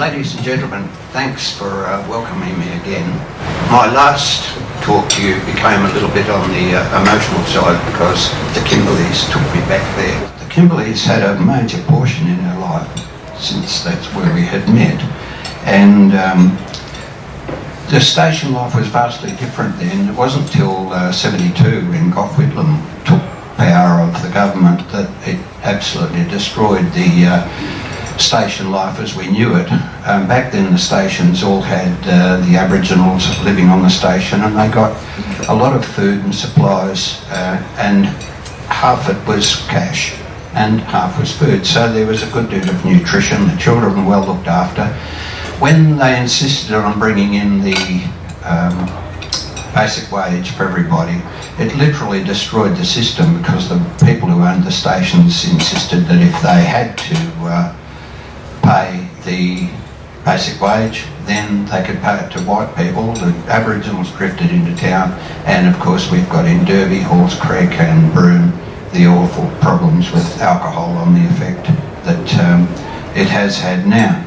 Ladies and gentlemen, thanks for welcoming me again. My last talk to you became a little bit on the emotional side because the Kimberleys took me back there. The Kimberleys had a major portion in our life since that's where we had met, and the station life was vastly different then. It wasn't till 72 when Gough Whitlam took power of the government that it absolutely destroyed the station life as we knew it. Back then the stations all had the Aboriginals living on the station, and they got a lot of food and supplies, and half it was cash and half was food, so there was a good deal of nutrition. The children were well looked after. When they insisted on bringing in the basic wage for everybody, it literally destroyed the system, because the people who owned the stations insisted that if they had to pay the basic wage, then they could pay it to white people. The Aboriginals drifted into town, and of course we've got in Derby, Halls Creek and Broome the awful problems with alcohol on the effect that it has had now.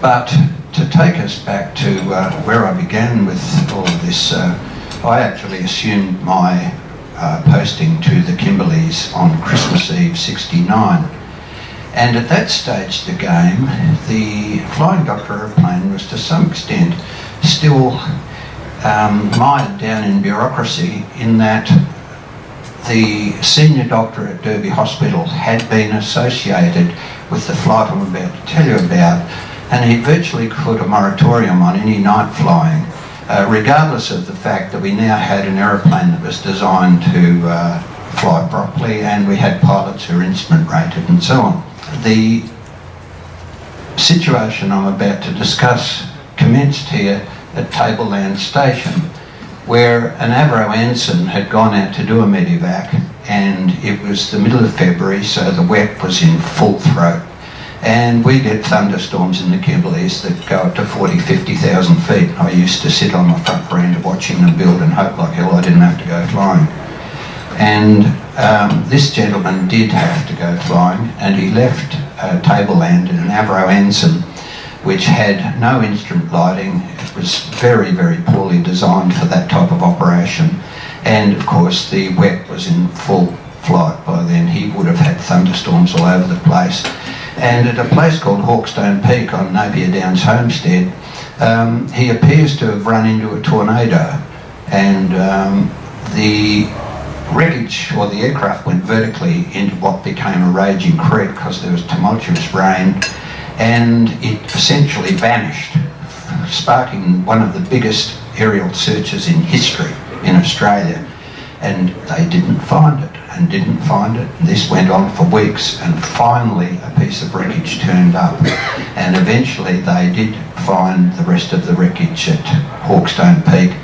But to take us back to where I began with all of this, I actually assumed my posting to the Kimberleys on Christmas Eve '69. And at that stage of the game, the Flying Doctor aeroplane was to some extent still mired down in bureaucracy, in that the senior doctor at Derby Hospital had been associated with the flight I'm about to tell you about, and he virtually put a moratorium on any night flying, regardless of the fact that we now had an aeroplane that was designed to fly properly, and we had pilots who were instrument rated and so on. The situation I'm about to discuss commenced here at Tableland Station, where an Avro ensign had gone out to do a medevac, and it was the middle of February, so the wet was in full throat. And we get thunderstorms in the Kimberleys that go up to 40,000-50,000 feet. I used to sit on my front veranda watching them build and hope like hell I didn't have to go flying. And this gentleman did have to go flying, and he left Tableland in an Avro ensign which had no instrument lighting. It was very, very poorly designed for that type of operation, and of course the wet was in full flight by then. He would have had thunderstorms all over the place. And at a place called Hawkstone Peak on Napier Downs Homestead, he appears to have run into a tornado, and the wreckage, or the aircraft, went vertically into what became a raging creek because there was tumultuous rain, and it essentially vanished, sparking one of the biggest aerial searches in history in Australia. And they didn't find it, and didn't find it. And this went on for weeks, and finally a piece of wreckage turned up, and eventually they did find the rest of the wreckage at Hawkstone Peak.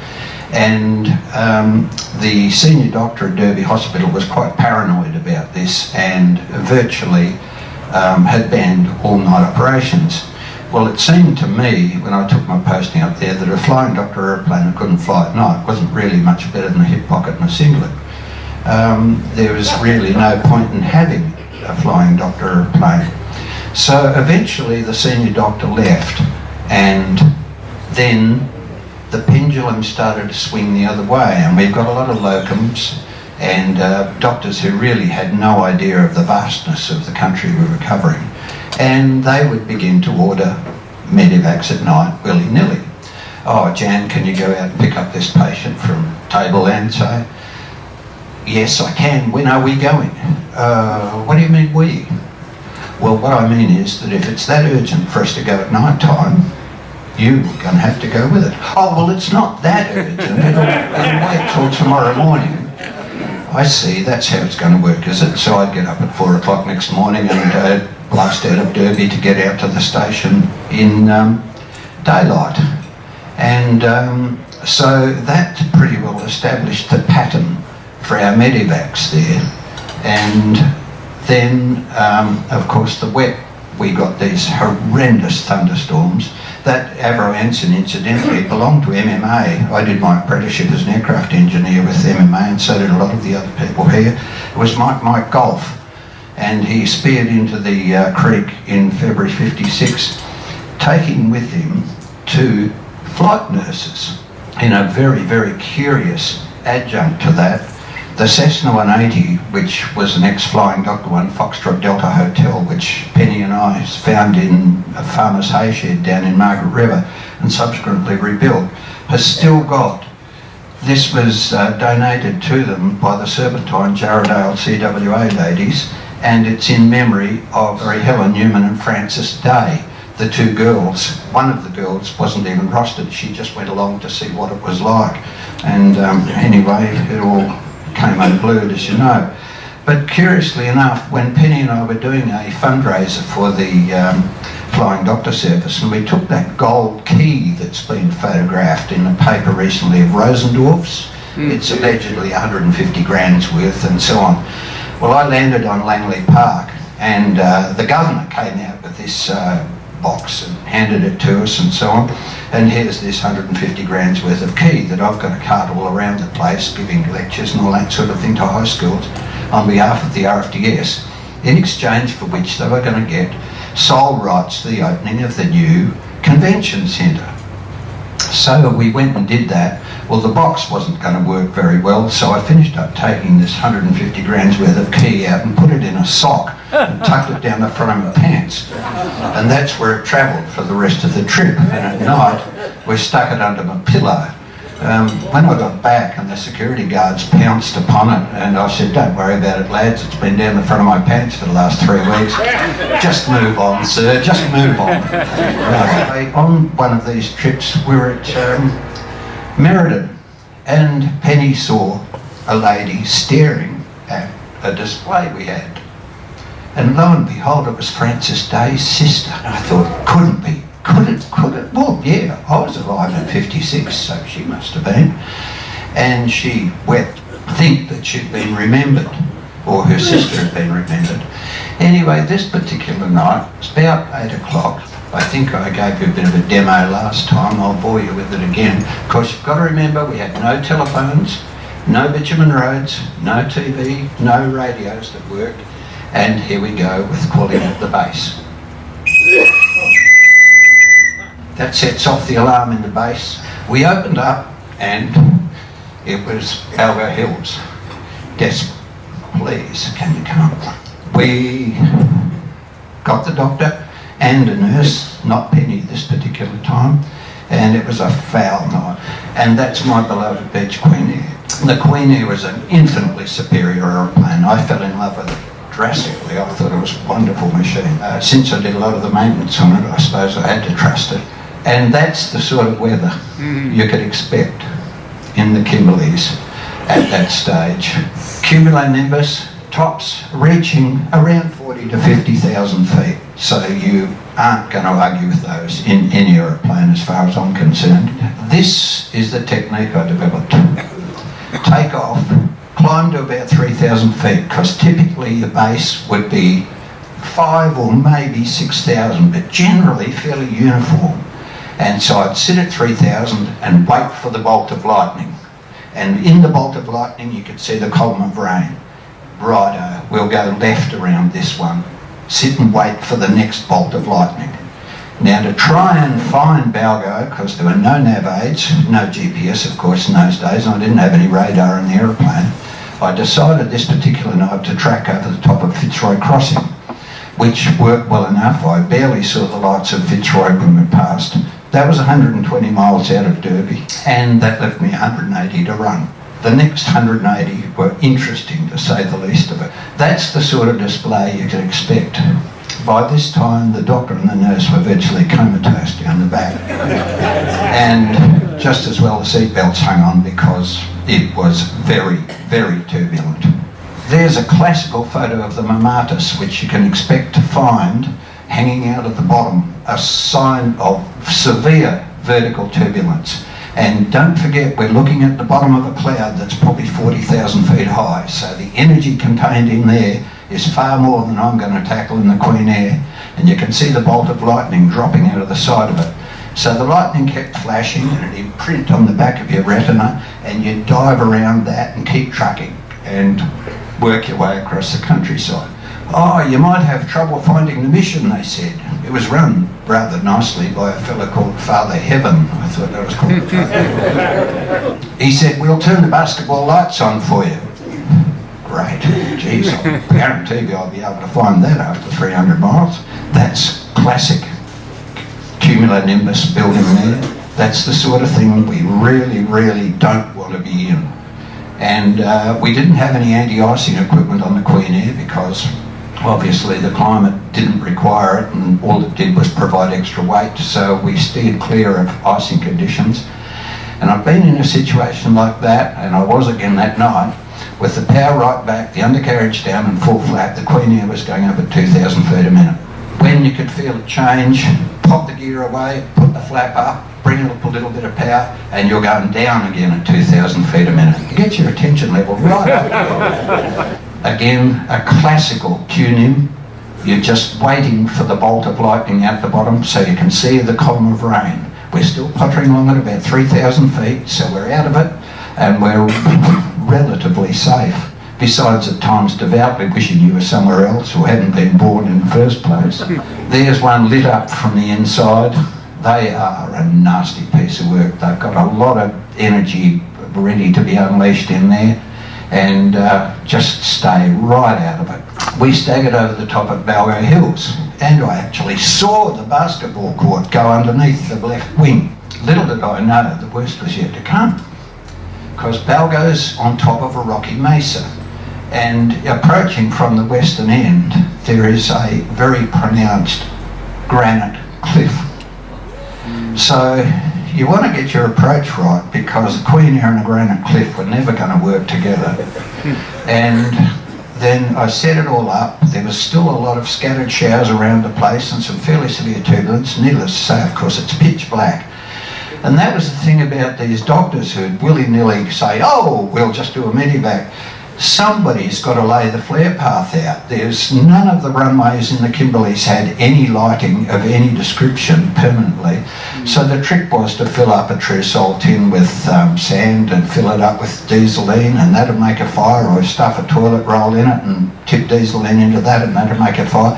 And the senior doctor at Derby Hospital was quite paranoid about this, and virtually had banned all night operations. Well, it seemed to me, when I took my posting up there, that a Flying Doctor aeroplane that couldn't fly at night wasn't really much better than a hip pocket and a singlet. There was really no point in having a Flying Doctor aeroplane. So eventually the senior doctor left, and then the pendulum started to swing the other way, and we've got a lot of locums and doctors who really had no idea of the vastness of the country we were covering, and they would begin to order medevacs at night willy-nilly. Oh, Jan, can you go out and pick up this patient from Tableland, say? Yes, I can. When are we going? What do you mean we? Well, what I mean is that if it's that urgent for us to go at night time, you're going to have to go with it. Oh, well, it's not that urgent. It'll wait till tomorrow morning. I see, that's how it's going to work, is it? So I'd get up at 4 o'clock next morning and blast out of Derby to get out to the station in daylight. And so that pretty well established the pattern for our medevacs there. And then, of course, the wet, we got these horrendous thunderstorms. That Avro ensign, incidentally, belonged to MMA. I did my apprenticeship as an aircraft engineer with MMA, and so did a lot of the other people here. It was Mike Golf, and he speared into the creek in February '56. taking with him 2 flight nurses. In a very, very curious adjunct to that, the Cessna 180, which was an ex-Flying Doctor 1 Foxtrot Delta Hotel, which Penny and I found in a farmer's hay shed down in Margaret River and subsequently rebuilt, has still got, this was donated to them by the Serpentine Jarrahdale CWA ladies, and it's in memory of Helen Newman and Frances Day, the 2 girls. One of the girls wasn't even rostered, she just went along to see what it was like. And anyway, it all came unglued, as you know. But curiously enough, when Penny and I were doing a fundraiser for the Flying Doctor Service, and we took that gold key that's been photographed in a paper recently of Rosendorf's, it's allegedly 150 grand's worth and so on. Well, I landed on Langley Park, and the governor came out with this box and handed it to us and so on, and here's this 150 grand's worth of key that I've got to cart all around the place, giving lectures and all that sort of thing to high schools on behalf of the RFDS, in exchange for which they were going to get sole rights to the opening of the new convention centre. So we went and did that. Well, the box wasn't going to work very well, so I finished up taking this 150 grand's worth of key out and put it in a sock and tucked it down the front of my pants. And that's where it travelled for the rest of the trip. And at night, we stuck it under my pillow. When I got back and the security guards pounced upon it, and I said, "Don't worry about it, lads, it's been down the front of my pants for the last 3 weeks. Just move on, sir, just move on." On one of these trips, we were at Meriden, and Penny saw a lady staring at a display we had. And lo and behold, it was Frances Day's sister. I thought, couldn't be. Could it? Well, yeah, I was alive in 56, so she must have been. And she wept, think that she'd been remembered, or her sister had been remembered. Anyway, this particular night, it's about 8 o'clock. I think I gave you a bit of a demo last time. I'll bore you with it again. Of course, you've got to remember we had no telephones, no bitumen roads, no TV, no radios that worked. And here we go with calling at the base. That sets off the alarm in the base. We opened up and it was Balgo Hills. Desperate. Please, can you come? We got the doctor and a nurse, not Penny this particular time, and it was a foul night. And that's my beloved Beech Queen Air. The Queen Air was an infinitely superior aeroplane. I fell in love with it drastically. I thought it was a wonderful machine. Since I did a lot of the maintenance on it, I suppose I had to trust it. And that's the sort of weather you could expect in the Kimberleys at that stage. Cumulonimbus tops reaching around 40 to 50,000 feet. So you aren't going to argue with those in any aeroplane as far as I'm concerned. This is the technique I developed. Take off, climb to about 3,000 feet, because typically the base would be 5 or maybe 6,000, but generally fairly uniform. And so I'd sit at 3,000 and wait for the bolt of lightning. And in the bolt of lightning you could see the column of rain. Righto, we'll go left around this one. Sit and wait for the next bolt of lightning. Now to try and find Balgo, because there were no nav aids, no GPS of course in those days, and I didn't have any radar in the aeroplane, I decided this particular night to track over the top of Fitzroy Crossing, which worked well enough. I barely saw the lights of Fitzroy when we passed. That was 120 miles out of Derby, and that left me 180 to run. The next 180 were interesting, to say the least of it. That's the sort of display you could expect. By this time, the doctor and the nurse were virtually comatose down the back. And just as well the seatbelts hung on, because it was very, very turbulent. There's a classical photo of the Mamatus, which you can expect to find hanging out at the bottom, a sign of severe vertical turbulence. And don't forget, we're looking at the bottom of a cloud that's probably 40,000 feet high, so the energy contained in there is far more than I'm going to tackle in the Queen Air. And you can see the bolt of lightning dropping out of the side of it. So the lightning kept flashing and it'd imprint on the back of your retina, and you'd dive around that and keep trucking and work your way across the countryside. "Oh, you might have trouble finding the mission," they said. It was run rather nicely by a fellow called Father Heaven. I thought that was called Father. He said, "We'll turn the basketball lights on for you." Great. Geez, I guarantee you I'll be able to find that after 300 miles. That's classic cumulonimbus building there. That's the sort of thing we really, really don't want to be in. And we didn't have any anti-icing equipment on the Queen Air because obviously the climate didn't require it, and all it did was provide extra weight, so we steered clear of icing conditions. And I've been in a situation like that, and I was again that night, with the power right back, the undercarriage down and full flat. The Queen Air was going up at 2,000 feet a minute. When you could feel it change, pop the gear away, put the flap up, bring it up a little bit of power, and you're going down again at 2,000 feet a minute. It gets your attention level right up there. Again, a classical QNIM. You're just waiting for the bolt of lightning out the bottom so you can see the column of rain. We're still pottering along at about 3,000 feet, so we're out of it, and we're relatively safe. Besides at times devoutly wishing you were somewhere else or hadn't been born in the first place. There's one lit up from the inside. They are a nasty piece of work. They've got a lot of energy ready to be unleashed in there, and just stay right out of it. We staggered over the top of Balgo Hills, and I actually saw the basketball court go underneath the left wing. Little did I know the worst was yet to come, because Balgo's on top of a rocky mesa, and approaching from the western end there is a very pronounced granite cliff. So you want to get your approach right, because the Queen Air and a granite cliff were never going to work together. And then I set it all up. There was still a lot of scattered showers around the place and some fairly severe turbulence. Needless to say, of course, it's pitch black. And that was the thing about these doctors who'd willy-nilly say, "Oh, we'll just do a medevac." Somebody's got to lay the flare path out. There's none of the runways in the Kimberleys had any lighting of any description permanently. So the trick was to fill up a Tresol tin with sand and fill it up with dieseline, and that'd make a fire, or stuff a toilet roll in it and tip dieseline into that, and that'd make a fire.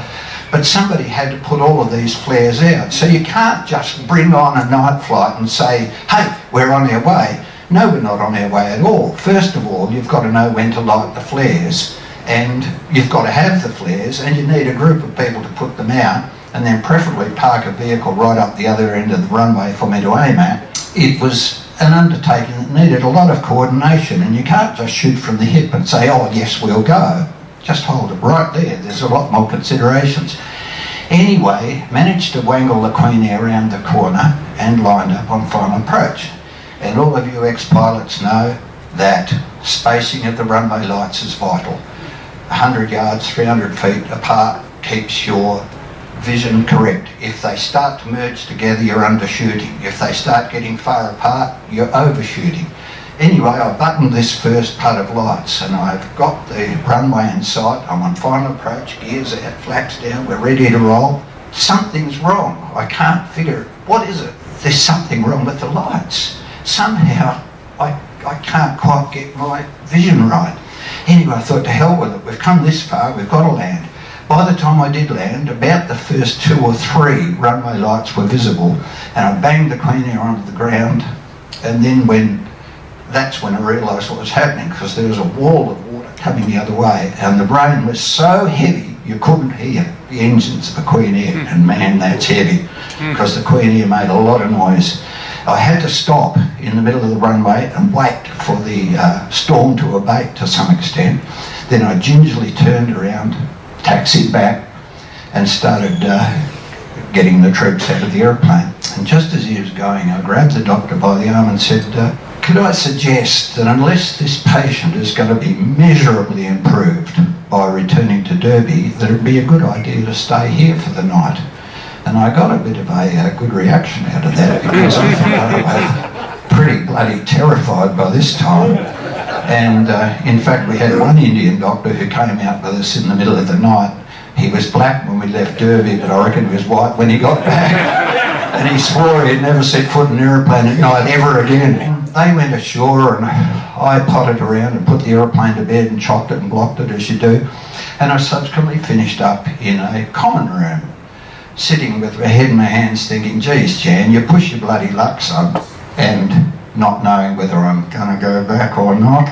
But somebody had to put all of these flares out. So you can't just bring on a night flight and say, "Hey, we're on our way." No, we're not on our way at all. First of all, you've got to know when to light the flares, and you've got to have the flares, and you need a group of people to put them out, and then preferably park a vehicle right up the other end of the runway for me to aim at. It was an undertaking that needed a lot of coordination, and you can't just shoot from the hip and say, "Oh yes, we'll go." Just hold it right there. There's a lot more considerations. Anyway, managed to wangle the Queen Air around the corner and lined up on final approach. And all of you ex-pilots know that spacing of the runway lights is vital. 100 yards, 300 feet apart keeps your vision correct. If they start to merge together, you're undershooting. If they start getting far apart, you're overshooting. Anyway, I buttoned this first putt of lights, and I've got the runway in sight. I'm on final approach, gears out, flaps down, we're ready to roll. Something's wrong. I can't figure it. What is it? There's something wrong with the lights. Somehow I can't quite get my vision right. Anyway, I thought, to hell with it. We've come this far, we've got to land. By the time I did land, about the first 2 or 3 runway lights were visible, and I banged the Queen Air onto the ground, and then that's when I realised what was happening, because there was a wall of water coming the other way, and the rain was so heavy you couldn't hear the engines of the Queen Air, and man, that's heavy, because the Queen Air made a lot of noise. I had to stop in the middle of the runway and wait for the storm to abate to some extent. Then I gingerly turned around, taxied back, and started getting the troops out of the aeroplane. And just as he was going, I grabbed the doctor by the arm and said, "Could I suggest that unless this patient is going to be measurably improved by returning to Derby, that it'd be a good idea to stay here for the night?" And I got a bit of a good reaction out of that, because I thought I was pretty bloody terrified by this time. And in fact, we had one Indian doctor who came out with us in the middle of the night. He was black when we left Derby, but I reckon he was white when he got back. And he swore he'd never set foot in an aeroplane at night ever again. they went ashore and I potted around and put the aeroplane to bed and chopped it and blocked it as you do. And I subsequently finished up in a common room, sitting with my head in my hands thinking, geez, Jan, you push your bloody luck, son, and not knowing whether I'm going to go back or not.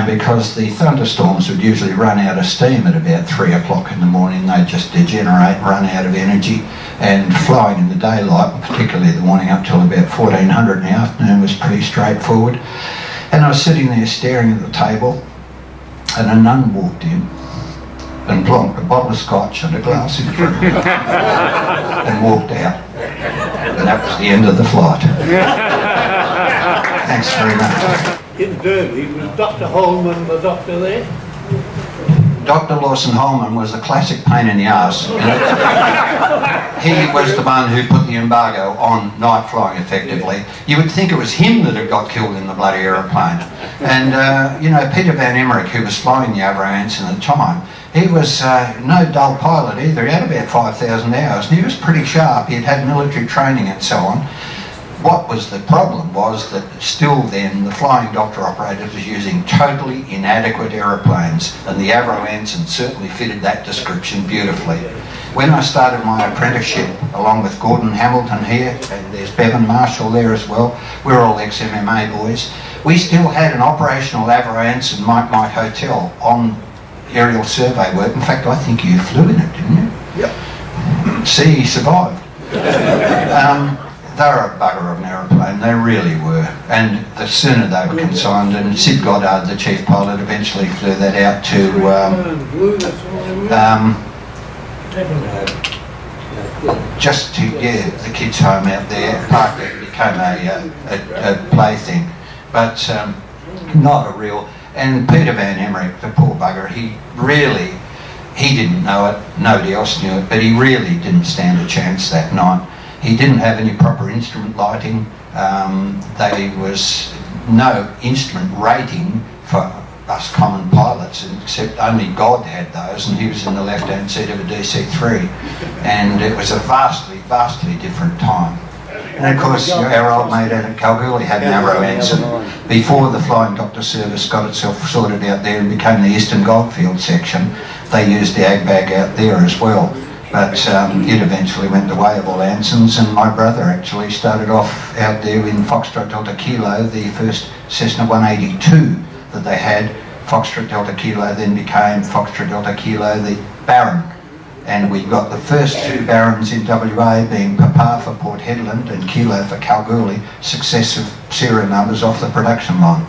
Because the thunderstorms would usually run out of steam at about 3 o'clock in the morning. They'd just degenerate, run out of energy, and flying in the daylight, particularly the morning up till about 1400 in the afternoon, was pretty straightforward. And I was sitting there staring at the table, and a nun walked in and plonked a bottle of scotch and a glass in front of me and walked out. And that was the end of the flight. Thanks very much. In Derby, was Dr. Holman the doctor there? Dr. Lawson Holman was a classic pain in the arse. He was the one who put the embargo on night flying effectively. You would think it was him that had got killed in the bloody aeroplane. And, Peter Van Emmerich, who was flying the Avro Anson at the time, he was no dull pilot either. He had about 5,000 hours and he was pretty sharp. He had had military training and so on. What was the problem was that still then the flying doctor operators was using totally inadequate aeroplanes, and the Avro Anson certainly fitted that description beautifully. When I started my apprenticeship along with Gordon Hamilton here, and there's Bevan Marshall there as well, we're all ex-MMA boys, we still had an operational Avro Anson Mike Hotel on aerial survey work. In fact, I think you flew in it, didn't you? Yep. See, he survived. They were a bugger of an aeroplane, they really were. And the sooner they were consigned, and Sid Goddard, the chief pilot, eventually flew that out to just to the kids' home out there. Parked it, became a plaything, but not a real. And Peter Van Emmerich, the poor bugger, he didn't know it, nobody else knew it, but he really didn't stand a chance that night. He didn't have any proper instrument lighting. There was no instrument rating for us common pilots, except only God had those, and he was in the left-hand seat of a DC-3. And it was a vastly, vastly different time. And of course, our old mate out at Kalgoorlie had an Avro Anson. Before the Flying Doctor Service got itself sorted out there and became the Eastern Goldfield section, they used the AgBag out there as well. But it eventually went the way of all Ansons, and my brother actually started off out there in Foxtrot Delta Kilo, the first Cessna 182 that they had. Foxtrot Delta Kilo then became Foxtrot Delta Kilo the Baron, and we got the first two Barons in WA, being Papa for Port Hedland and Kilo for Kalgoorlie, successive serial numbers off the production line.